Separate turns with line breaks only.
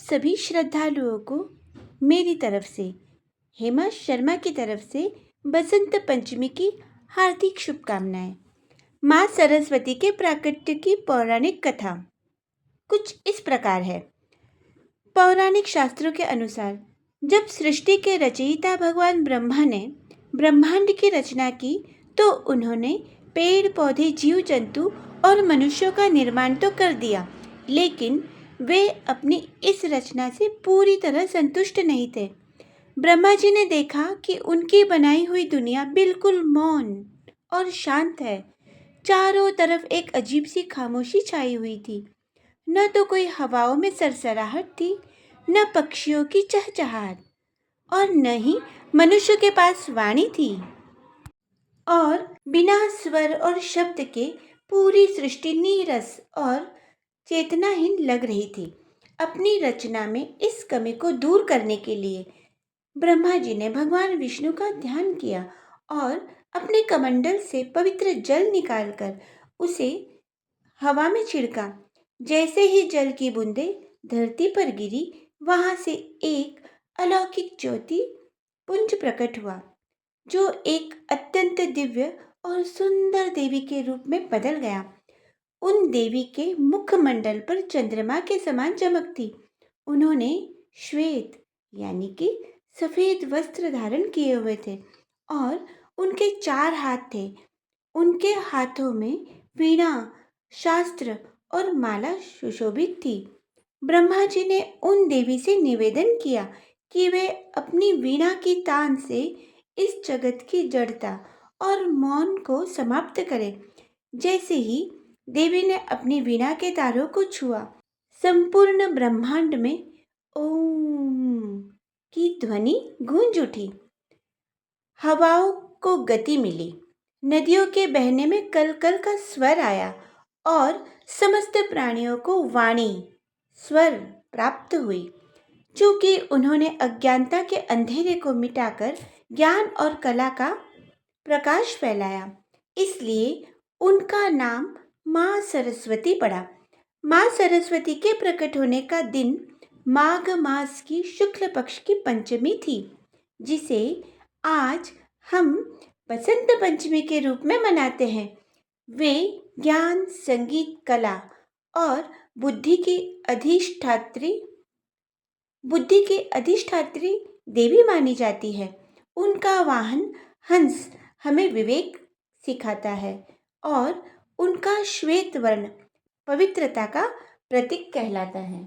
सभी श्रद्धालुओं को मेरी तरफ से, हेमा शर्मा की तरफ से बसंत पंचमी की हार्दिक शुभकामनाएं। माँ सरस्वती के प्राकट्य की पौराणिक कथा कुछ इस प्रकार है। पौराणिक शास्त्रों के अनुसार जब सृष्टि के रचयिता भगवान ब्रह्मा ने ब्रह्मांड की रचना की तो उन्होंने पेड़ पौधे, जीव जंतु और मनुष्यों का निर्माण तो कर दिया, लेकिन वे अपनी इस रचना से पूरी तरह संतुष्ट नहीं थे। ब्रह्मा जी ने देखा कि उनकी बनाई हुई दुनिया बिल्कुल मौन और शांत है। चारों तरफ एक अजीब सी खामोशी छाई हुई थी। न तो कोई हवाओं में सरसराहट थी, न पक्षियों की चहचहाट, और न ही मनुष्य के पास वाणी थी। और बिना स्वर और शब्द के पूरी सृष्टि नीरस और चेतनाहीन लग रही थी। अपनी रचना में इस कमी को दूर करने के लिए ब्रह्मा जी ने भगवान विष्णु का ध्यान किया और अपने कमंडल से पवित्र जल निकालकर उसे हवा में छिड़का। जैसे ही जल की बूंदें धरती पर गिरी, वहां से एक अलौकिक ज्योति पुंज प्रकट हुआ, जो एक अत्यंत दिव्य और सुंदर देवी के रूप में बदल गया। उन देवी के मुखमंडल पर चंद्रमा के समान चमक थी। उन्होंने श्वेत यानी कि सफेद वस्त्र धारण किए हुए थे और उनके 4 हाथ थे। उनके हाथों में वीणा, शास्त्र और माला सुशोभित थी। ब्रह्मा जी ने उन देवी से निवेदन किया कि वे अपनी वीणा की तान से इस जगत की जड़ता और मौन को समाप्त करें। जैसे ही देवी ने अपनी वीणा के तारों को छुआ, संपूर्ण ब्रह्मांड में ओम की ध्वनि गूंज उठी। हवाओं को गति मिली, नदियों के बहने में कल कल का स्वर आया और समस्त प्राणियों को वाणी, स्वर प्राप्त हुई। चूंकि उन्होंने अज्ञानता के अंधेरे को मिटाकर ज्ञान और कला का प्रकाश फैलाया, इसलिए उनका नाम माँ सरस्वती पड़ा। माँ सरस्वती के प्रकट होने का दिन माघ मास की शुक्ल पक्ष की पंचमी थी, जिसे आज हम बसंत पंचमी के रूप में मनाते हैं। वे ज्ञान, संगीत, कला और बुद्धि की अधिष्ठात्री देवी मानी जाती है। उनका वाहन हंस हमें विवेक सिखाता है और उनका श्वेत वर्ण पवित्रता का प्रतीक कहलाता है।